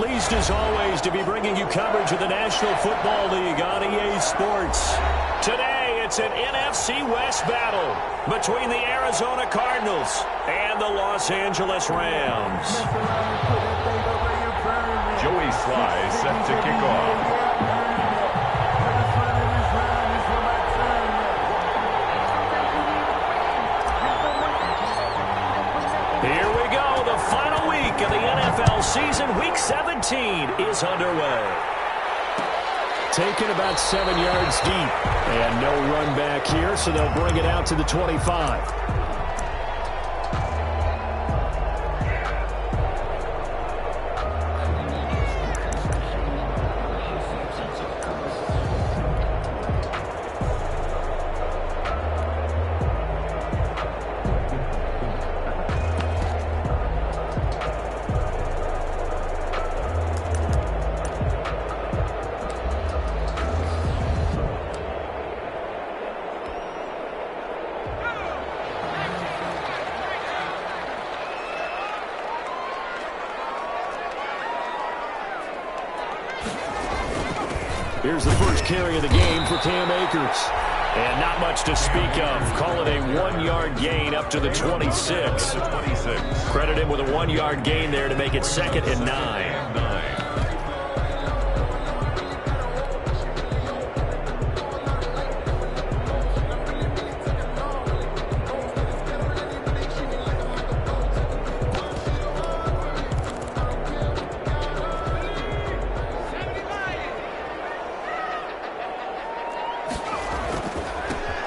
pleased as always to be bringing you coverage of the National Football League on EA Sports. Today, it's an NFC West battle between the Arizona Cardinals and the Los Angeles Rams. Joey Sly set to kick off. Here we go. The final week of the NFL season. Week 17 is underway. Taken about 7 yards deep. And no run back here, so they'll bring it out to the 25. Here's the first carry of the game for Cam Akers. And not much to speak of. Call it a 1-yard gain up to the 26. Credit him with a 1-yard gain there to make it 2nd and 9.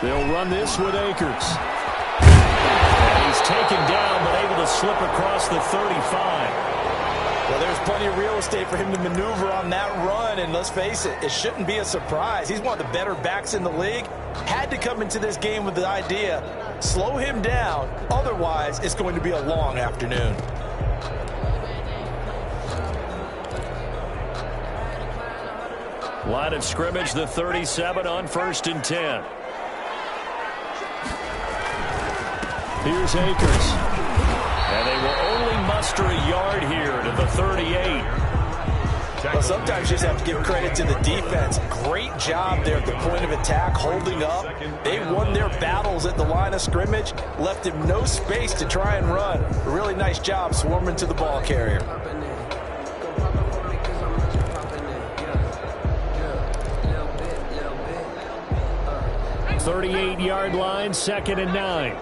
They'll run this with Akers. And he's taken down, but able to slip across the 35. Well, there's plenty of real estate for him to maneuver on that run, and let's face it, it shouldn't be a surprise. He's one of the better backs in the league. Had to come into this game with the idea, slow him down, otherwise it's going to be a long afternoon. Line of scrimmage, the 37 on 1st and 10. Here's Akers. And they will only muster a yard here to the 38. Well, sometimes you just have to give credit to the defense. Great job there at the point of attack, holding up. They won their battles at the line of scrimmage, left him no space to try and run. A really nice job swarming to the ball carrier. 38-yard line, 2nd and 9.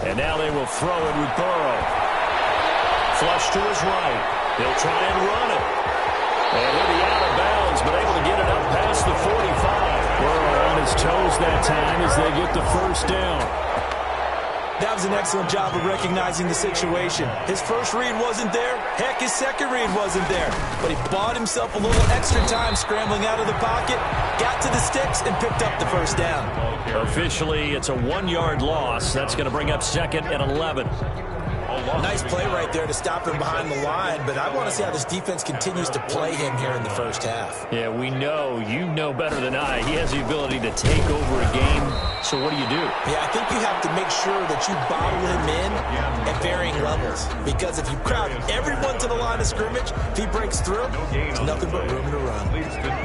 And now they will throw it with Burrow. Flush to his right. He'll try and run it. And he'll be out of bounds, but able to get it up past the 45. Burrow on his toes that time as they get the first down. That was an excellent job of recognizing the situation. His first read wasn't there. Heck, his second read wasn't there. But he bought himself a little extra time scrambling out of the pocket, got to the sticks, and picked up the first down. Officially, it's a 1-yard loss. That's going to bring up 2nd and 11. Nice play right there to stop him behind the line, but I want to see how this defense continues to play him here in the first half. Yeah, we know. You know better than I. He has the ability to take over a game. So what do you do? Yeah, I think you have to make sure that you bottle him in at varying levels. Because if you crowd everyone to the line of scrimmage, if he breaks through, there's nothing but room to run.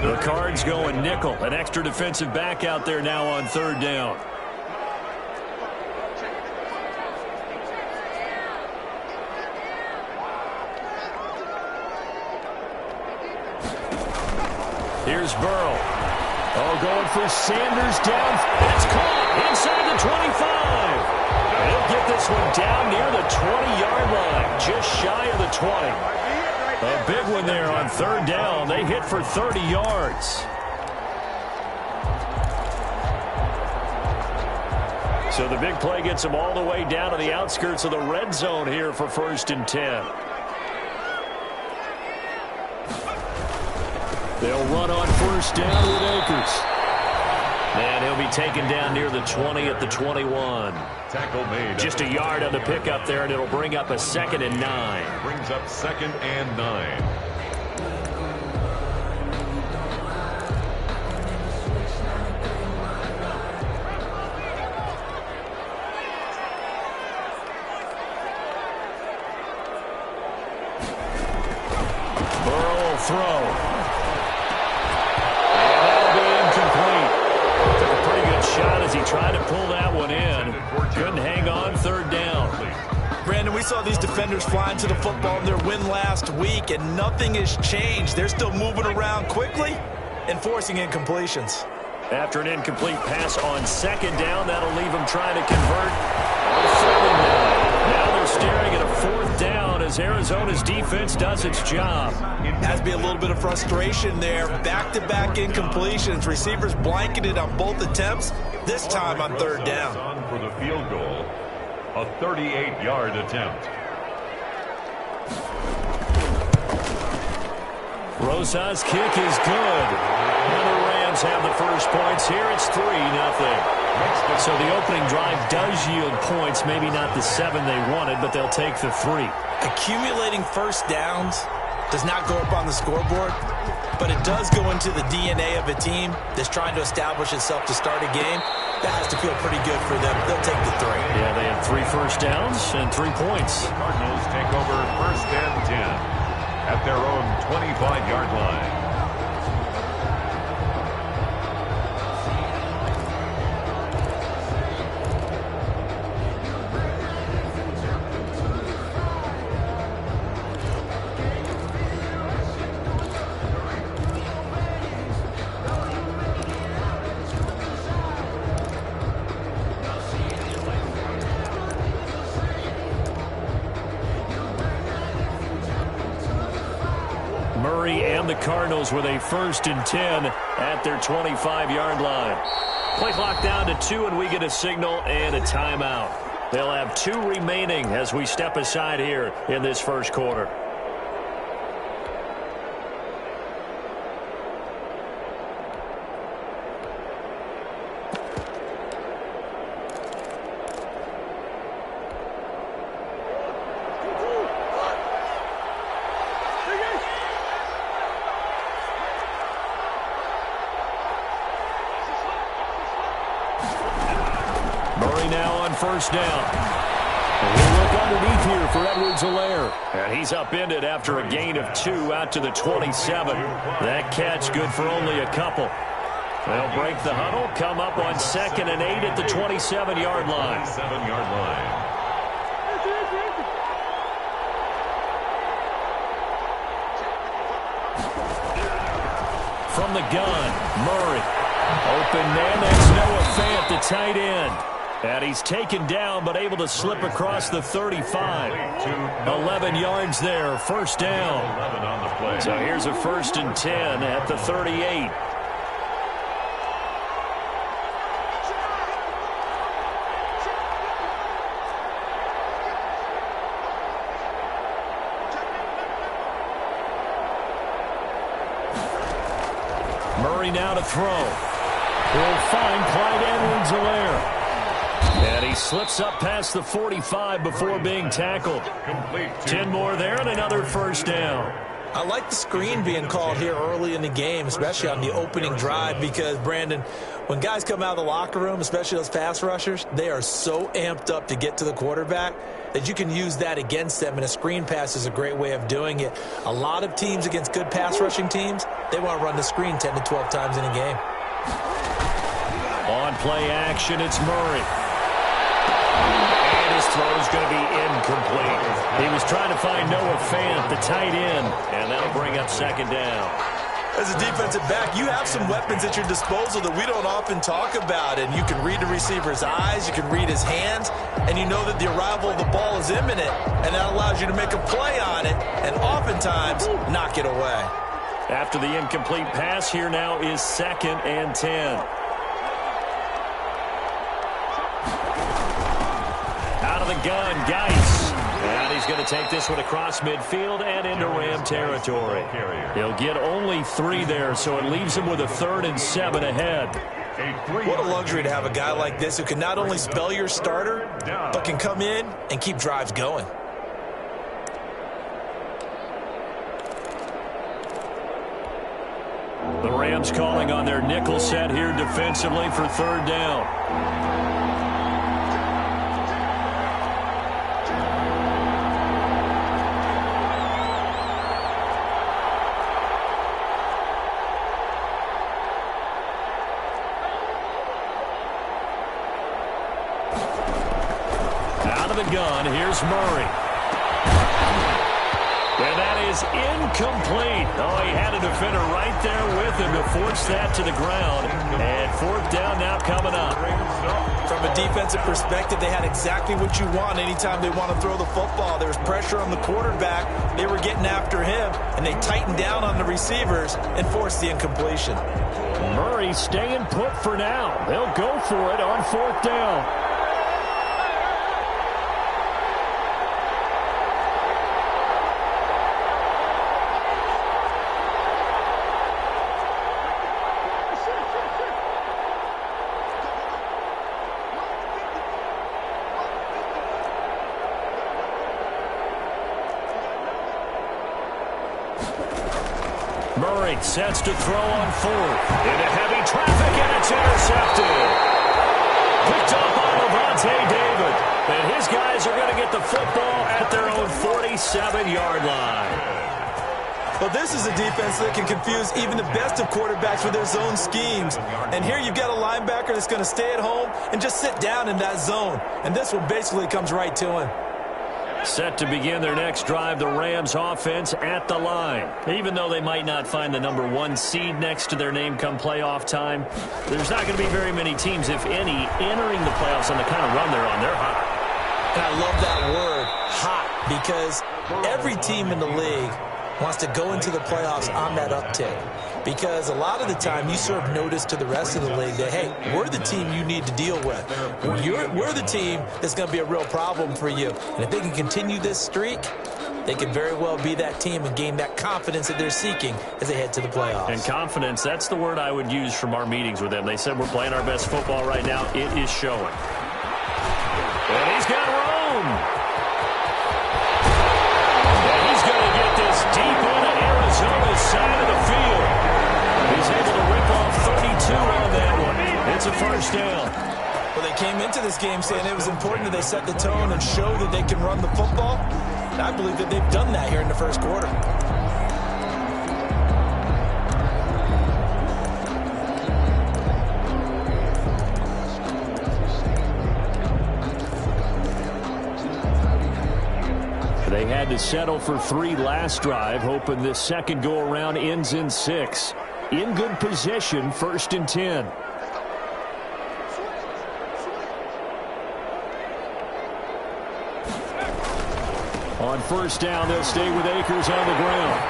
The Cards going nickel. An extra defensive back out there now on 3rd down. Here's Burrow. Oh, going for Sanders down. It's caught inside the 25. He'll get this one down near the 20-yard line, just shy of the 20. A big one there on 3rd down. They hit for 30 yards. So the big play gets them all the way down to the outskirts of the red zone here for 1st and 10. They'll run on 1st down with Akers. And he'll be taken down near the 20 at the 21. Tackle made. Just a yard on the pickup there, and it'll bring up a 2nd and 9. Brings up 2nd and 9. throw. And that'll be incomplete. Took a pretty good shot as he tried to pull that one in. Couldn't hang on, third down. Brandon, we saw these defenders flying to the football in their win last week, and nothing has changed. They're still moving around quickly and forcing incompletions. After an incomplete pass on second down, that'll leave them trying to convert on third down. Now they're staring at a fourth down as Arizona's defense does its job. Has to be a little bit of frustration there. Back-to-back incompletions. Receivers blanketed on both attempts, this time on third down. For the field goal, a 38-yard attempt. Rosas' kick is good. And the Rams have the first points here. It's 3-0. So the opening drive does yield points, maybe not the 7 they wanted, but they'll take the 3. Accumulating first downs does not go up on the scoreboard, but it does go into the DNA of a team that's trying to establish itself to start a game. That has to feel pretty good for them. They'll take the 3. Yeah, they have 3 first downs and 3 points. Cardinals take over first and 10 at their own 25-yard line. Murray and the Cardinals with a first and 10 at their 25-yard line. Play clock down to 2, and we get a signal and a timeout. They'll have 2 remaining as we step aside here in this first quarter. Murray now on first down. And we'll look underneath here for Edwards-Helaire. And he's upended after a gain of 2 out to the 27. That catch good for only a couple. They'll break the huddle, come up on 2nd and 8 at the 27-yard line. 7-yard line. From the gun, Murray. Open man, that's Noah Fant, the tight end. And he's taken down, but able to slip across the 35. 11 yards there, first down. 11 on the play. So here's a first and 10 at the 38. Murray now to throw. He'll find Clyde Edwards-Helaire. And he slips up past the 45 before being tackled. 10 more there and another first down. I like the screen being called here early in the game, especially on the opening drive, because, Brandon, when guys come out of the locker room, especially those pass rushers, they are so amped up to get to the quarterback that you can use that against them, and a screen pass is a great way of doing it. A lot of teams against good pass rushing teams, they want to run the screen 10 to 12 times in a game. On play action, it's Murray. And his throw's going to be incomplete. He was trying to find Noah Fant, the tight end, and that'll bring up second down. As a defensive back, you have some weapons at your disposal that we don't often talk about, and you can read the receiver's eyes, you can read his hands, and you know that the arrival of the ball is imminent, and that allows you to make a play on it and oftentimes knock it away. After the incomplete pass, here now is 2nd and 10. Out of the gun, Geis. And he's going to take this one across midfield and into Ram territory. He'll get only 3 there, so it leaves him with a 3rd and 7 ahead. What a luxury to have a guy like this who can not only spell your starter, but can come in and keep drives going. The Rams calling on their nickel set here defensively for 3rd down. one. Here's Murray. And that is incomplete. Oh, he had a defender right there with him to force that to the ground. And fourth down now coming up. From a defensive perspective, they had exactly what you want anytime they want to throw the football. There was pressure on the quarterback. They were getting after him, and they tightened down on the receivers and forced the incompletion. Murray staying put for now. They'll go for it on fourth down. Murray sets to throw on fourth. Into heavy traffic, and it's intercepted. Picked up by Levante David. And his guys are going to get the football at their own 47-yard line. Well, this is a defense that can confuse even the best of quarterbacks with their zone schemes. And here you've got a linebacker that's going to stay at home and just sit down in that zone. And this one basically comes right to him. Set to begin their next drive, the Rams offense at the line. Even though they might not find the number 1 seed next to their name come playoff time, there's not going to be very many teams, if any, entering the playoffs on the kind of run they're on. They're hot. And I love that word, hot, because every team in the league wants to go into the playoffs on that uptick. Because a lot of the time you serve notice to the rest of the league that, hey, we're the team you need to deal with. We're the team that's going to be a real problem for you. And if they can continue this streak, they can very well be that team and gain that confidence that they're seeking as they head to the playoffs. And confidence, that's the word I would use from our meetings with them. They said we're playing our best football right now. It is showing. And he's got room. And he's going to get this deep into Arizona's side of the field. He's able to rip off 32 on that one. It's a first down. Well, they came into this game saying it was important that they set the tone and show that they can run the football. And I believe that they've done that here in the first quarter. They had to settle for 3 last drive, hoping this second go-around ends in 6. In good position, 1st and 10. On first down, they'll stay with Akers on the ground.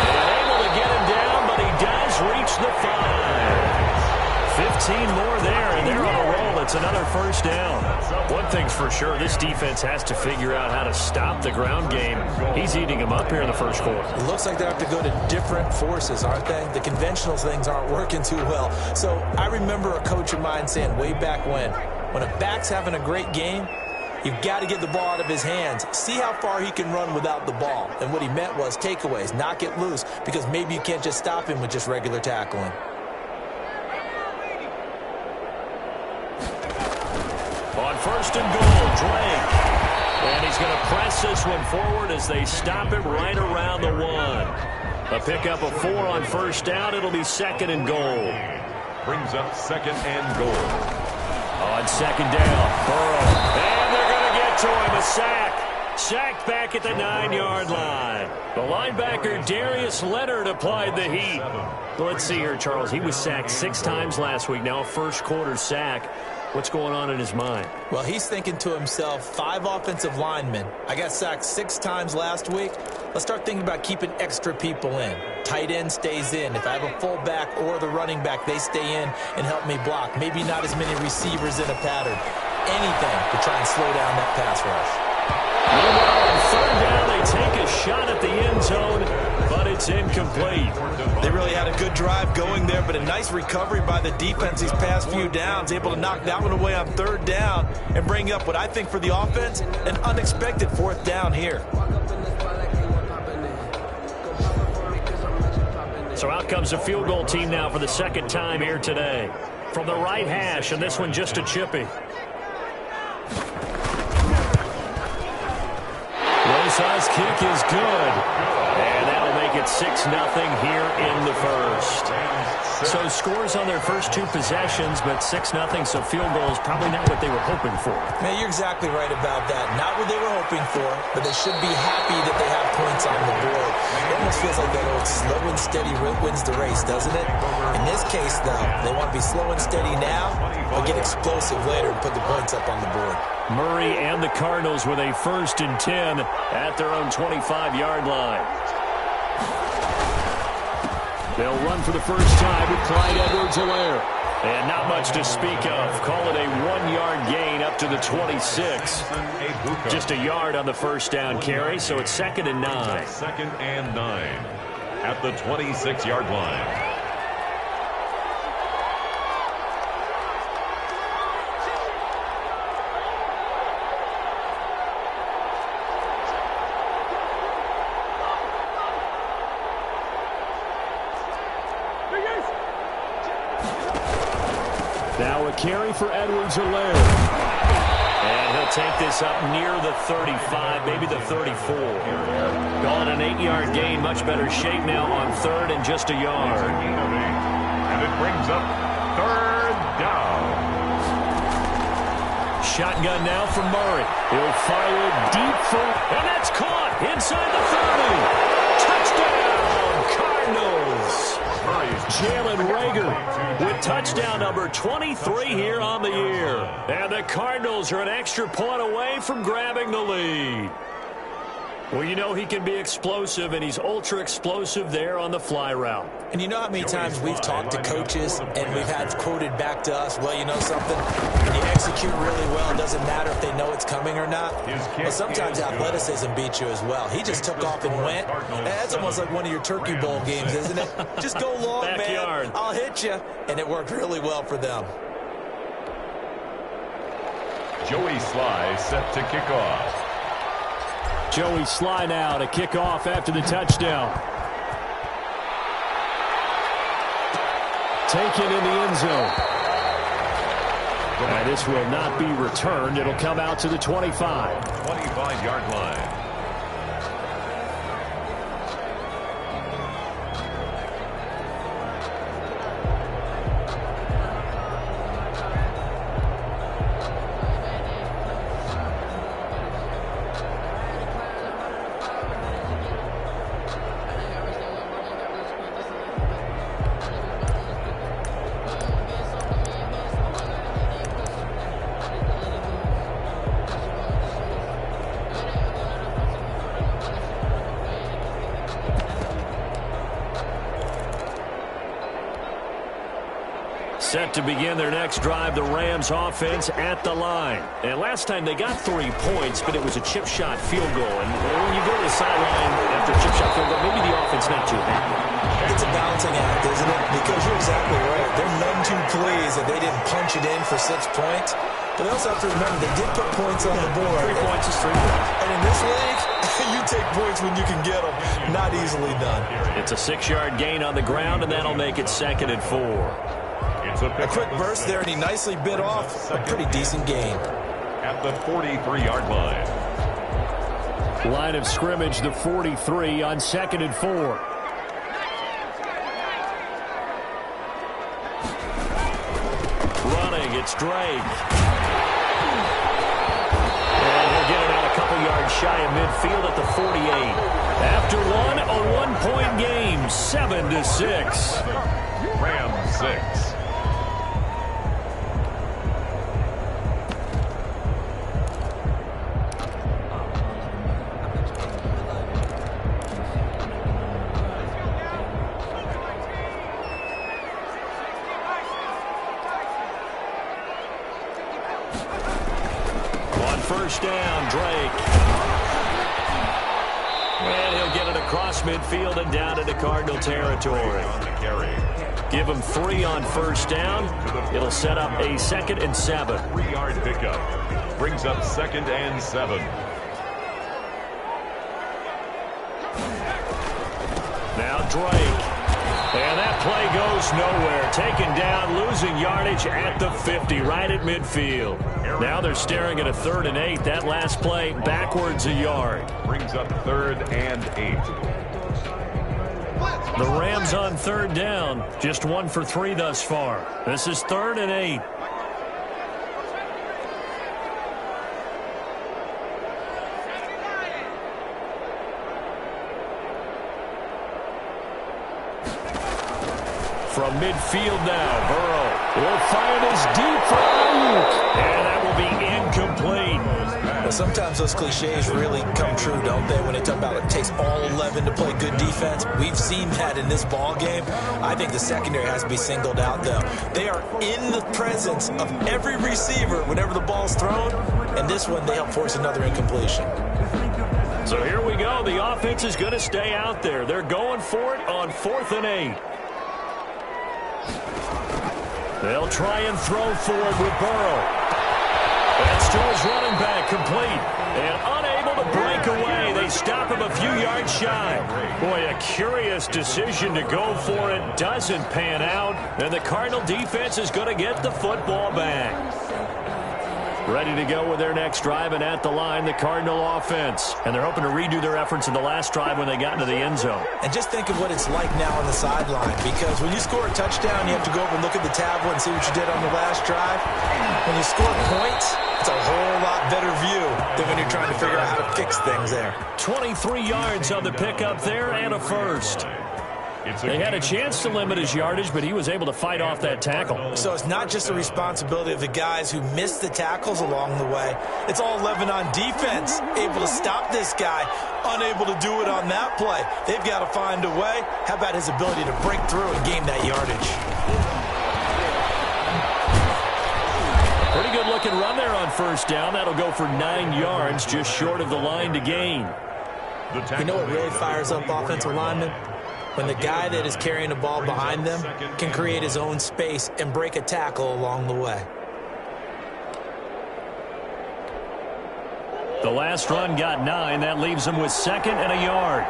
And able to get him down, but he does reach the 5. 15 more there, and they're on a roll. It's another first down. One thing's for sure, this defense has to figure out how to stop the ground game. He's eating them up here in the first quarter. It looks like they have to go to different forces, aren't they? The conventional things aren't working too well. So I remember a coach of mine saying way back when a back's having a great game, you've got to get the ball out of his hands. See how far he can run without the ball. And what he meant was takeaways, knock it loose, because maybe you can't just stop him with just regular tackling. On first and goal, Drake. And he's going to press this one forward as they stop him right around the 1. A pickup of 4 on first down. It'll be 2nd and goal. Brings up 2nd and goal. On second down, Burrow. And they're going to get to him. A sack. Sacked back at the 9-yard line. The linebacker, Darius Leonard, applied the heat. Well, let's see here, Charles. He was sacked 6 times last week. Now a first-quarter sack. What's going on in his mind? Well, he's thinking to himself, 5 offensive linemen. I got sacked 6 times last week. Let's start thinking about keeping extra people in. Tight end stays in. If I have a fullback or the running back, they stay in and help me block. Maybe not as many receivers in a pattern. Anything to try and slow down that pass rush. On third down, they take a shot at the end zone, but it's incomplete. They really had a good drive going there, but a nice recovery by the defense these past few downs, able to knock that one away on third down and bring up what I think for the offense, an unexpected 4th down here. So out comes the field goal team now for the 2nd time here today. From the right hash, and this one just a chippy. Rosa's kick is good. And that'll make make it 6-0 here in the first. So scores on their first two possessions, but 6-0, so field goal is probably not what they were hoping for. Man, you're exactly right about that. Not what they were hoping for, but they should be happy that they have points on the board. It almost feels like that old slow and steady wins the race, doesn't it? In this case, though, they want to be slow and steady now, but get explosive later and put the points up on the board. Murray and the Cardinals with a 1st and 10 at their own 25-yard line. They'll run for the first time with Clyde Edwards-Helaire. And not much to speak of. Call it a 1-yard gain up to the 26. Just a yard on the first down carry, so it's 2nd and 9. 2nd and 9 at the 26-yard line. Now a carry for Edwards-Helaire. And he'll take this up near the 35, maybe the 34. Gone an 8-yard gain, much better shape now on 3rd and just a yard. And it brings up 3rd down. Shotgun now from Murray. He'll fire deep for, and that's caught inside the 30. Touchdown, Cardinals. Jalen Reagor with touchdown number 23 here on the year. And the Cardinals are an extra point away from grabbing the lead. Well, you know he can be explosive, and he's ultra-explosive there on the fly route. And you know how many times we've talked to coaches and we've had quoted back to us, well, you know something? When you execute really well, it doesn't matter if they know it's coming or not. Well, sometimes athleticism beats you as well. He just took off and went. And that's almost like one of your Turkey Bowl games, isn't it? Just go long, Backyard. man. I'll hit you. And it worked really well for them. Joey Sly set to kick off. Joey Sly now to kick off after the touchdown. Taken in the end zone. And this will not be returned. It'll come out to the 25. 25-yard line. Set to begin their next drive, the Rams offense at the line. And last time they got 3 points, but it was a chip shot field goal. And when you go to the sideline after a chip shot field goal, maybe the offense not too happy. It's a balancing act, isn't it? Because you're exactly right. They're none too pleased that they didn't punch it in for 6 points. But they also have to remember they did put points on the board. 3 points is 3 points. And in this league, you take points when you can get them. Not easily done. It's a 6-yard gain on the ground, and that'll make it 2nd and 4. A quick burst there, and he nicely bit off a pretty decent gain. At the 43-yard line. Line of scrimmage, the 43 on 2nd and 4. Running, it's Drake. And he'll get it out a couple yards shy of midfield at the 48. After one, a 1-point game, 7-6. Rams 6. First down, Drake. And he'll get it across midfield and down into Cardinal territory. Give him 3 on first down. It'll set up a 2nd and 7. 3-yard pickup. Brings up 2nd and 7. Now Drake. And that play goes nowhere. Taken down, losing yardage at the 50, right at midfield. Now they're staring at a 3rd and 8. That last play backwards a yard. Brings up 3rd and 8. The Rams on third down, just 1 for 3 thus far. This is 3rd and 8. From midfield now, Burrow will fire this deep for Ayuk, and that will be incomplete. Well, sometimes those cliches really come true, don't they, when they talk about it takes all 11 to play good defense. We've seen that in this ball game. I think the secondary has to be singled out, though. They are in the presence of every receiver whenever the ball's thrown, and this one they help force another incompletion. So here we go. The offense is going to stay out there. They're going for it on 4th and 8. They'll try and throw forward with Burrow. That's to his running back, complete. And unable to break away. They stop him a few yards shy. Boy, a curious decision to go for it. Doesn't pan out. And the Cardinal defense is going to get the football back. Ready to go with their next drive, and at the line, the Cardinal offense. And they're hoping to redo their efforts in the last drive when they got into the end zone. And just think of what it's like now on the sideline, because when you score a touchdown, you have to go over and look at the tablet and see what you did on the last drive. When you score points, it's a whole lot better view than when you're trying to figure out how to fix things there. 23 yards on the pickup there and a first. They had a chance to limit his yardage, but he was able to fight off that tackle. So it's not just the responsibility of the guys who missed the tackles along the way. It's all 11 on defense, able to stop this guy, unable to do it on that play. They've got to find a way. How about his ability to break through and gain that yardage? Pretty good looking run there on first down. That'll go for 9 yards, just short of the line to gain. You know what really fires up offensive linemen? When the guy that is carrying the ball behind them can create his own space and break a tackle along the way. The last run got 9. That leaves him with 2nd and a yard.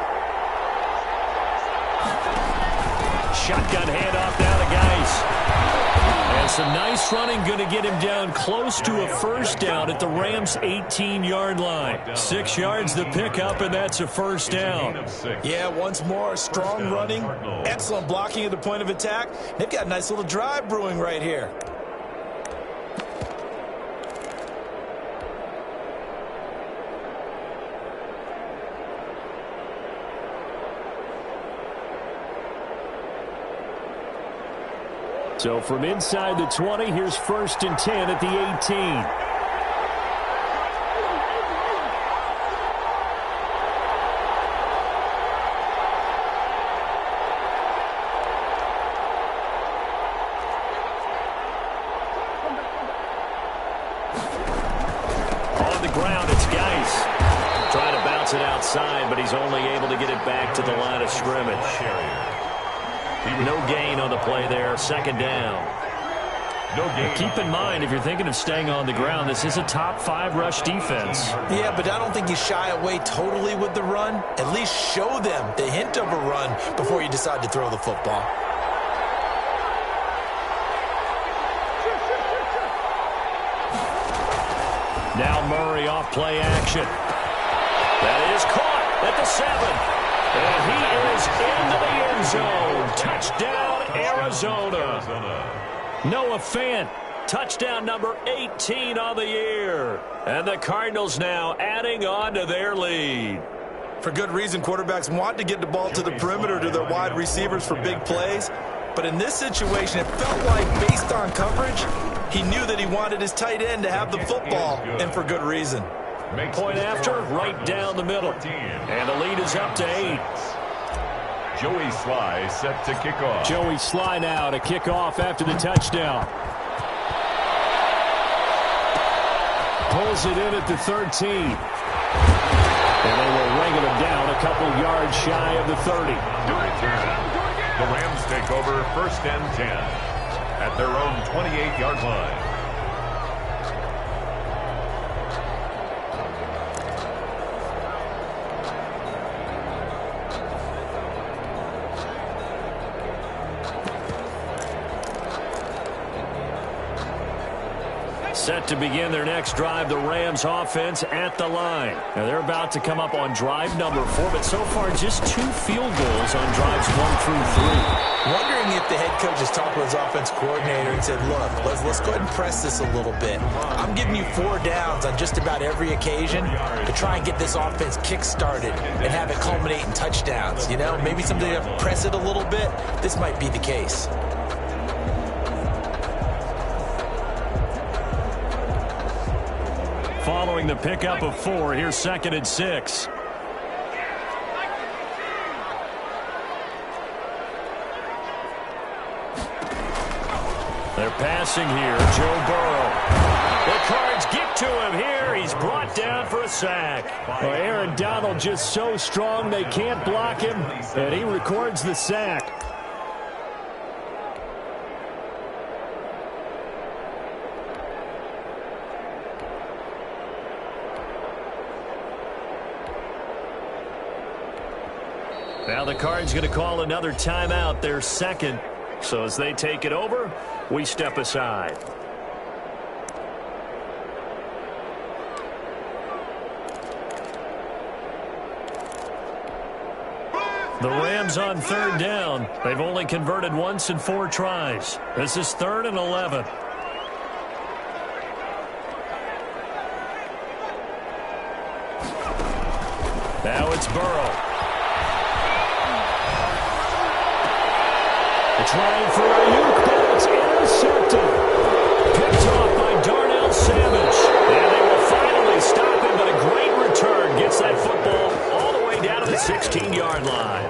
Shotgun handoff now to Geis. And some nice running, going to get him down close to a first down at the Rams' 18-yard line. 6 yards the pickup, and that's a first down. Yeah, once more, strong running, excellent blocking at the point of attack. They've got a nice little drive brewing right here. So from inside the 20, here's 1st and 10 at the 18. On the ground, it's Geis. Trying to bounce it outside, but he's only able to get it back to the line of scrimmage. No gain on the play there, 2nd down. Keep in mind, if you're thinking of staying on the ground, this is a top 5 rush defense. Yeah, but I don't think you shy away totally with the run. At least show them the hint of a run before you decide to throw the football. Now Murray off play action. That is caught at the 7. And he is into the end zone. Touchdown, Arizona. Noah Fant, touchdown number 18 on the year. And the Cardinals now adding on to their lead. For good reason, quarterbacks want to get the ball to the perimeter to their wide receivers for big plays. But in this situation, it felt like, based on coverage, he knew that he wanted his tight end to have the football, and for good reason. Point after, right down the middle. And the lead is up to 8. Joey Sly set to kick off. Joey Sly now to kick off after the touchdown. Pulls it in at the 13. And they will wrangle him down a couple yards shy of the 30. The Rams take over 1st and 10 at their own 28-yard line. Set to begin their next drive, the Rams offense at the line. Now they're about to come up on drive number 4, but so far just 2 field goals on drives 1 through 3. Wondering if the head coach has talked with his offense coordinator and said, look, let's go ahead and press this a little bit. I'm giving you 4 downs on just about every occasion to try and get this offense kick-started and have it culminate in touchdowns. You know, maybe something to press it a little bit. This might be the case. Following the pickup of 4, here's 2nd and 6. They're passing here, Joe Burrow. The Cards get to him here. He's brought down for a sack. Well, Aaron Donald just so strong they can't block him, and he records the sack. Now the Cards going to call another timeout, their 2nd. So as they take it over, we step aside. The Rams on 3rd down. They've only converted once in 4 tries. This is 3rd and 11. Now it's Burrow. Trying for Ayuk, but it's intercepted. Picked off by Darnell Savage. And they will finally stop him, but a great return gets that football all the way down to the 16-yard line.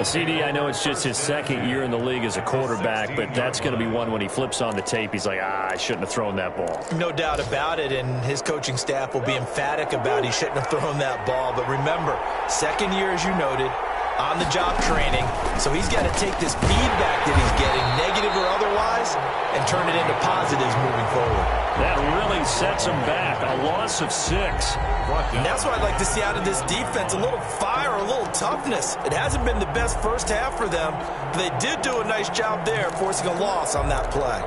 CD, I know it's just his 2nd year in the league as a quarterback, but that's going to be one when he flips on the tape. He's like, I shouldn't have thrown that ball. No doubt about it, and his coaching staff will be emphatic about he shouldn't have thrown that ball. But remember, 2nd year, as you noted, on-the-job training, so he's got to take this feedback that he's getting, negative or otherwise, and turn it into positives moving forward. That really sets him back. A loss of 6. And that's what I'd like to see out of this defense, a little fire, a little toughness. It hasn't been the best first half for them, but they did do a nice job there, forcing a loss on that play.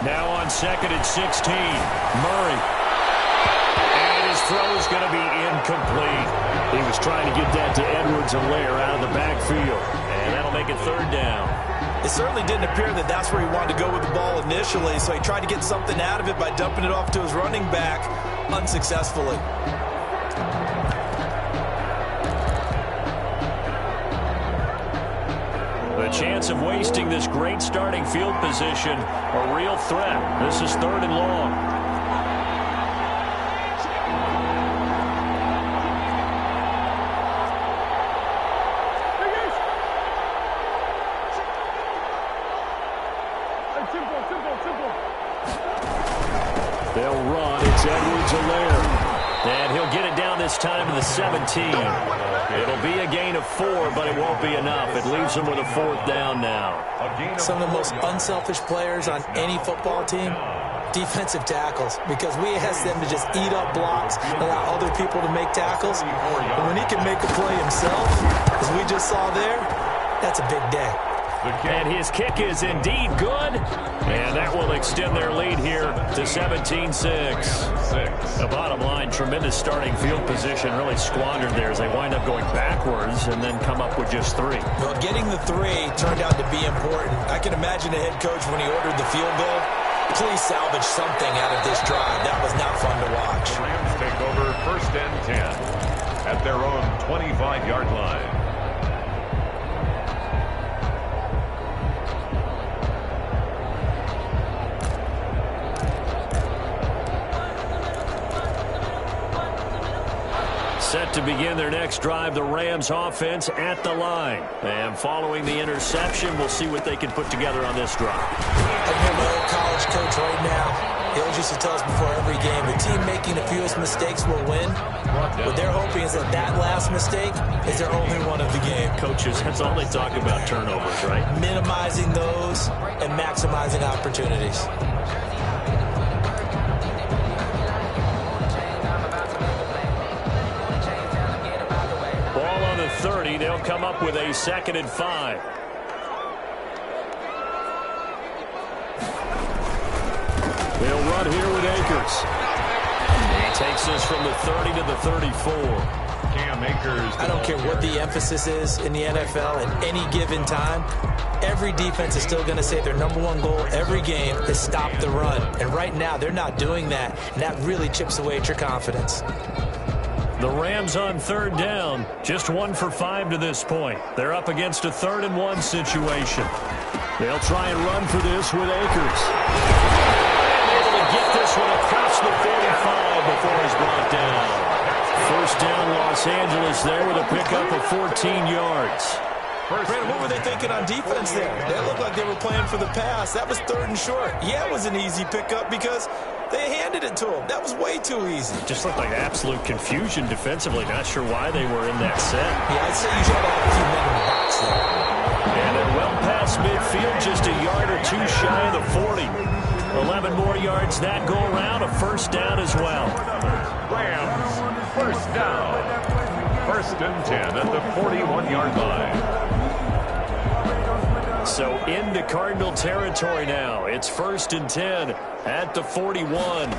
Now on 2nd and 16, Murray. And his throw is going to be incomplete. He was trying to get that to Edwards-Helaire out of the backfield. And that'll make it 3rd down. It certainly didn't appear that that's where he wanted to go with the ball initially, so he tried to get something out of it by dumping it off to his running back unsuccessfully. The chance of wasting this great starting field position, a real threat. This is 3rd and long. They'll run. It's Edwards-Helaire. And he'll get it down this time to the 17. It'll be a gain of 4, but it won't be enough. It leaves them with a 4th down now. Some of the most unselfish players on any football team, defensive tackles, because we ask them to just eat up blocks, allow other people to make tackles. And when he can make a play himself, as we just saw there, that's a big day. And his kick is indeed good. And that will extend their lead here to 17-6. The bottom line, tremendous starting field position, really squandered there as they wind up going backwards and then come up with just 3. Well, getting the 3 turned out to be important. I can imagine the head coach when he ordered the field goal. Please salvage something out of this drive. That was not fun to watch. The Rams take over 1st and 10 at their own 25-yard line. Set to begin their next drive, the Rams offense at the line. And following the interception, we'll see what they can put together on this drive. I remember my old college coach right now. He always used to tell us before every game, the team making the fewest mistakes will win. What they're hoping is that that last mistake is their only one of the game. Coaches, that's all they talk about, turnovers, right? Minimizing those and maximizing opportunities. Ball on the 30. They'll come up with a 2nd and 5. They'll run here with Akers. He takes us from the 30 to the 34. Cam Akers. I don't care what the emphasis is in the NFL at any given time. Every defense is still going to say their #1 goal every game is stop the run. And right now, they're not doing that. And that really chips away at your confidence. The Rams on 3rd down. Just 1 for 5 to this point. They're up against a 3rd and 1 situation. They'll try and run for this with Akers. Able to get this one across the 45 before he's brought down. 1st down, Los Angeles there with a pickup of 14 yards. Brandon, what were they thinking on defense there? They looked like they were playing for the pass. That was 3rd and short. Yeah, it was an easy pickup because they handed it to him. That was way too easy. Just looked like absolute confusion defensively. Not sure why they were in that set. Yeah, I'd say you should have a few men in the box there. And they're well past midfield, just a yard or two shy of the 40. 11 more yards that go around, a 1st down as well. Rams, 1st down. 1st and 10 at the 41-yard line. So into Cardinal territory now. It's 1st and 10 at the 41.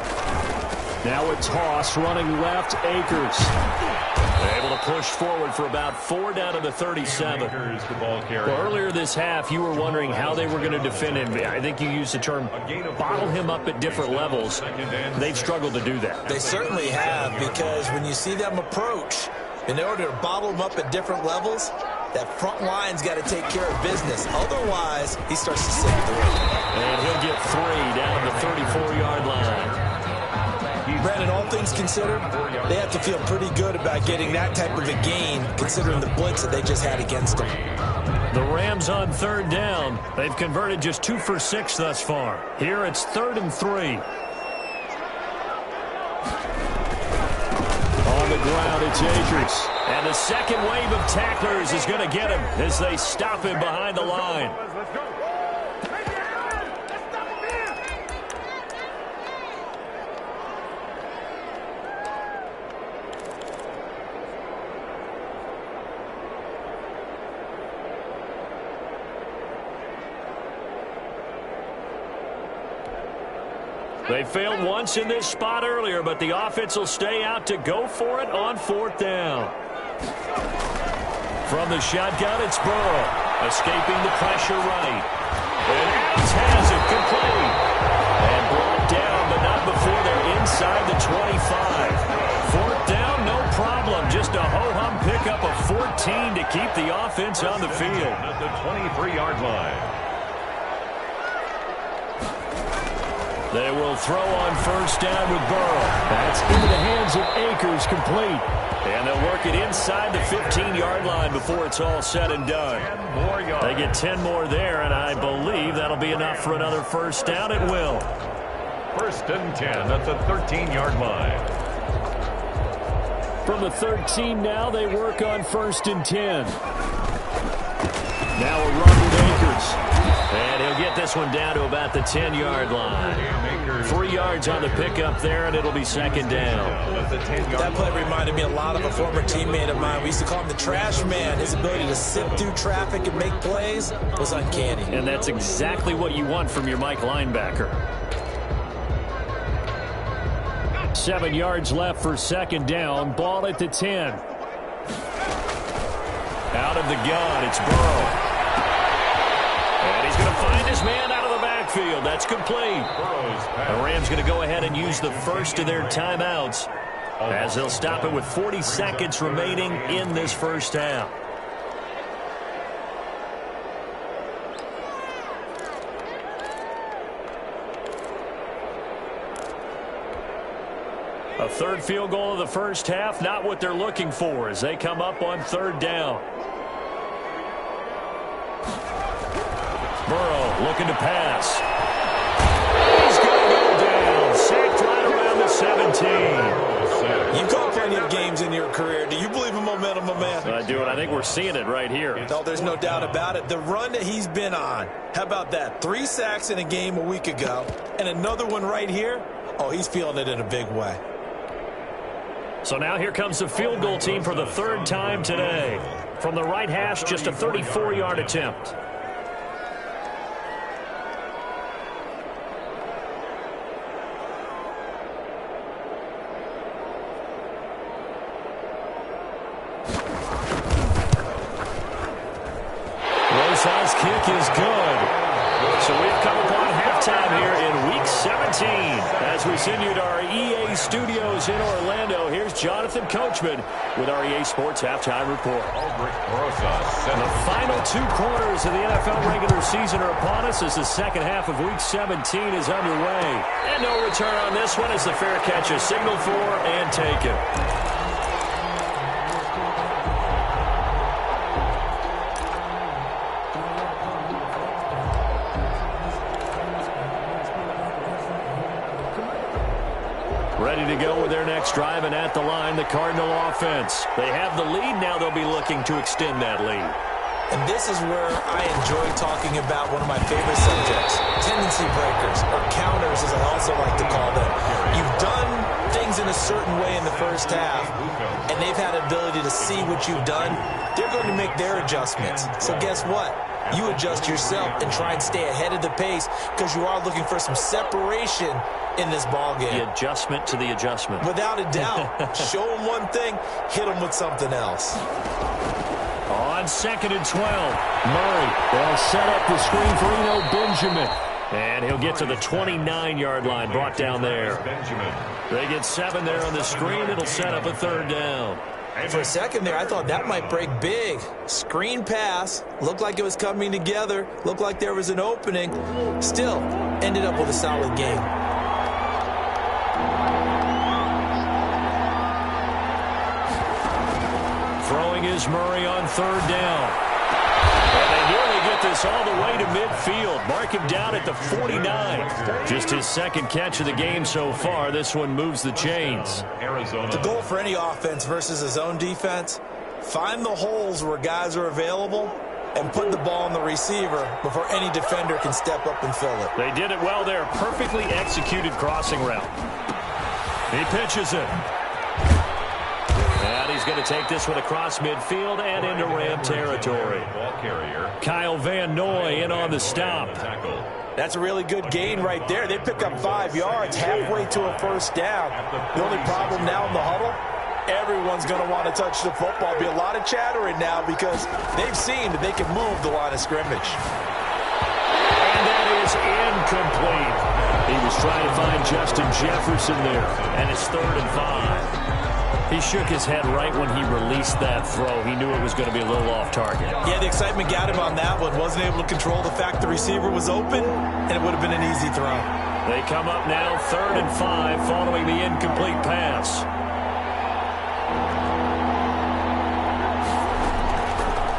Now a toss running left, Akers. Able to push forward for about 4 down to the 37. Well, earlier this half, you were wondering how they were going to defend him. I think you used the term bottle him up at different levels. They've struggled to do that. They certainly have, because when you see them approach, in order to bottle him up at different levels, that front line's got to take care of business. Otherwise, he starts to slip through. And he'll get 3 down the 34-yard line. Brandon, all things considered, they have to feel pretty good about getting that type of a gain, considering the blitz that they just had against them. The Rams on 3rd down. They've converted just 2 for 6 thus far. Here it's 3rd and 3. On the ground, it's Akers. And the second wave of tacklers is going to get him as they stop him behind the line. They failed once in this spot earlier, but the offense will stay out to go for it on 4th down. From the shotgun, it's Burrow, escaping the pressure right. And Adams has it, complete. And brought down, but not before they're inside the 25. 4th down, no problem. Just a ho-hum pickup of 14 to keep the offense on the field. At the 23-yard line. They will throw on 1st down with Burrow. That's into the hands of Akers, complete. And they'll work it inside the 15-yard line before it's all said and done. They get 10 more there, and I believe that'll be enough for another 1st down. It will. 1st and 10 at the 13-yard line. From the 13 now, they work on 1st and 10. Now a run with Akers. And he'll get this one down to about the 10-yard line. 3 yards on the pickup there, and it'll be 2nd down. That play reminded me a lot of a former teammate of mine. We used to call him the trash man. His ability to sift through traffic and make plays was uncanny. And that's exactly what you want from your Mike linebacker. 7 yards left for 2nd down. Ball at the 10. Out of the gun, it's Burrow. And he's going to find his man out of the backfield. That's complete. The Rams going to go ahead and use the first of their timeouts as they'll stop it with 40 seconds remaining in this 1st half. A 3rd field goal of the 1st half, not what they're looking for as they come up on 3rd down. Burrow looking to pass. He's going to go down. 17. You've called plenty of games in your career. Do you believe in momentum, my man? I do, and I think we're seeing it right here. No, there's no doubt about it. The run that he's been on, how about that? 3 sacks in a game a week ago, and another one right here. Oh, he's feeling it in a big way. So now here comes the field goal team for the 3rd time today. From the right hash, just a 34-yard attempt. Rosa's kick is good. So we've come upon halftime here in Week 17. As we send you to our EA studios in Orlando, here's Jonathan Coachman with our EA Sports Halftime Report. The final 2 quarters of the NFL regular season are upon us as the second half of Week 17 is underway. And no return on this one as the fair catch is signaled for and taken. Ready to go with their next drive, and at the line, the Cardinal offense. They have the lead. Now they'll be looking to extend that lead. And this is where I enjoy talking about one of my favorite subjects, tendency breakers, or counters as I also like to call them. You've done things in a certain way in the first half, and they've had an ability to see what you've done. They're going to make their adjustments. So guess what? You adjust yourself and try and stay ahead of the pace because you are looking for some separation in this ball game. The adjustment to the adjustment. Without a doubt. Show them one thing, hit them with something else. On 2nd and 12, Murray will set up the screen for Eno Benjamin. And he'll get to the 29-yard line, brought down there. They get 7 there on the screen. It'll set up a 3rd down. For a second there, I thought that might break big. Screen pass. Looked like it was coming together. Looked like there was an opening. Still, ended up with a solid game. Throwing is Murray on 3rd down. And they nearly get this all the way to midfield. Mark him down at the 49. Just his 2nd catch of the game so far. This one moves the chains. The goal for any offense versus a zone defense, find the holes where guys are available and put the ball on the receiver before any defender can step up and fill it. They did it well there. Perfectly executed crossing route. He pitches it. And he's going to take this one across midfield and into Ram territory. Kyle Van Noy in on the stop. That's a really good gain right there. They pick up 5 yards halfway to a 1st down. The only problem now in the huddle, everyone's going to want to touch the football. Be a lot of chattering now because they've seen that they can move the line of scrimmage. And that is incomplete. He was trying to find Justin Jefferson there, and it's 3rd and 5. He shook his head right when he released that throw. He knew it was going to be a little off target. Yeah, the excitement got him on that one. Wasn't able to control the fact the receiver was open, and it would have been an easy throw. They come up now 3rd and 5 following the incomplete pass.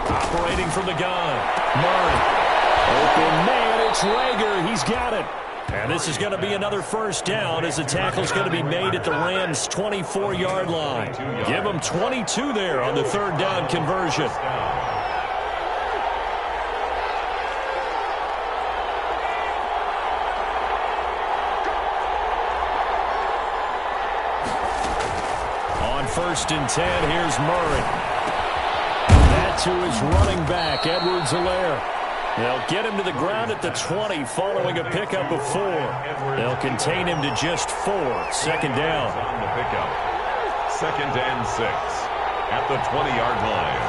Operating from the gun. Murray. Open man, it's Rager. He's got it. And this is going to be another 1st down as the tackle's going to be made at the Rams' 24-yard line. Give them 22 there on the 3rd down conversion. On 1st and 10, here's Murray. That to his running back, Edwards-Helaire. They'll get him to the ground at the 20 following a pickup of 4. They'll contain him to just 4. 2nd down. On the pickup. 2nd and 6 at the 20-yard line.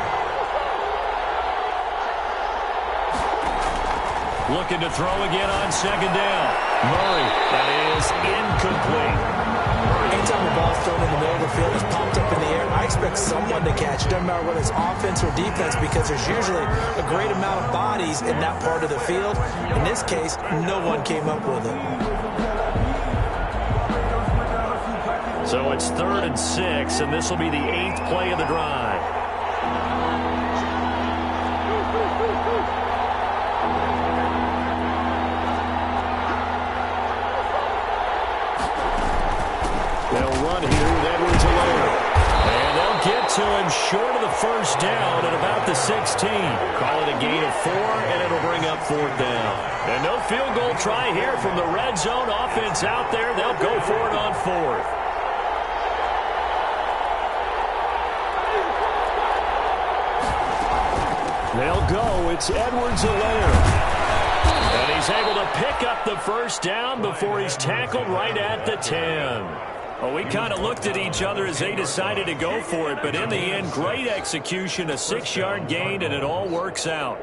Looking to throw again on 2nd down. Murray, that is incomplete. Anytime the ball's thrown in the middle of the field, it's popped up in the air, I expect someone to catch it. Doesn't matter whether it's offense or defense because there's usually a great amount of bodies in that part of the field. In this case, no one came up with it. So it's 3rd and 6, and this will be the 8th play of the drive. They'll to him short of the first down at about the 16. Call it a gain of 4, and it'll bring up 4th down. And no field goal try here from the red zone. Offense out there. They'll go for it on 4th. They'll go. It's Edwards-Helaire. And he's able to pick up the first down before he's tackled right at the 10. Well, we kind of looked at each other as they decided to go for it, but in the end, great execution, a 6-yard gain, and it all works out.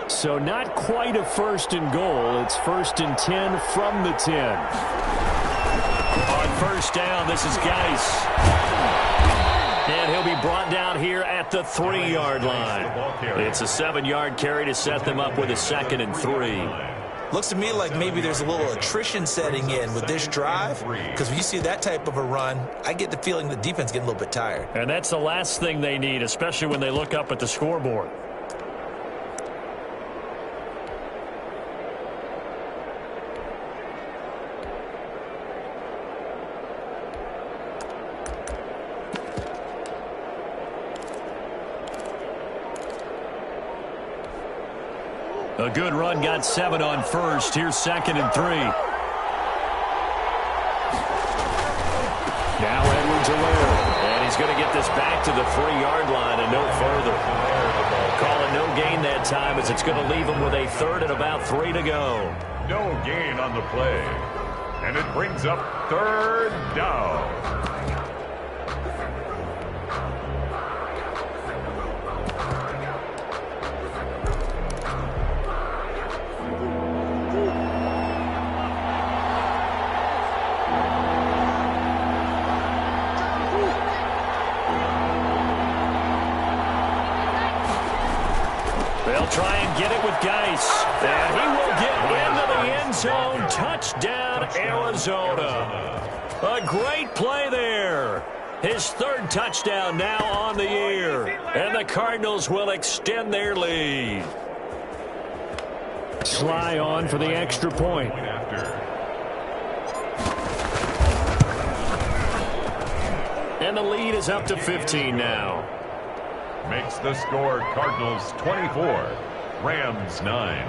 So not quite a 1st and goal. It's 1st and 10 from the 10. On 1st down, this is Geis. And he'll be brought down here at the 3-yard line. It's a 7-yard carry to set them up with a 2nd and 3. Looks to me like maybe there's a little attrition setting in with this drive, because when you see that type of a run, I get the feeling the defense getting a little bit tired. And that's the last thing they need, especially when they look up at the scoreboard. A good run, got 7 on 1st. Here's 2nd and 3. Now Edwards-Helaire. And he's going to get this back to the 3-yard line and no further. Call it no gain that time as it's going to leave him with a 3rd and about 3 to go. No gain on the play. And it brings up 3rd down. They'll try and get it with Geis. And he will get into the end zone. Touchdown, Arizona. A great play there. His 3rd touchdown now on the year. And the Cardinals will extend their lead. Sly on for the extra point. And the lead is up to 15 now. Makes the score Cardinals 24, Rams 9.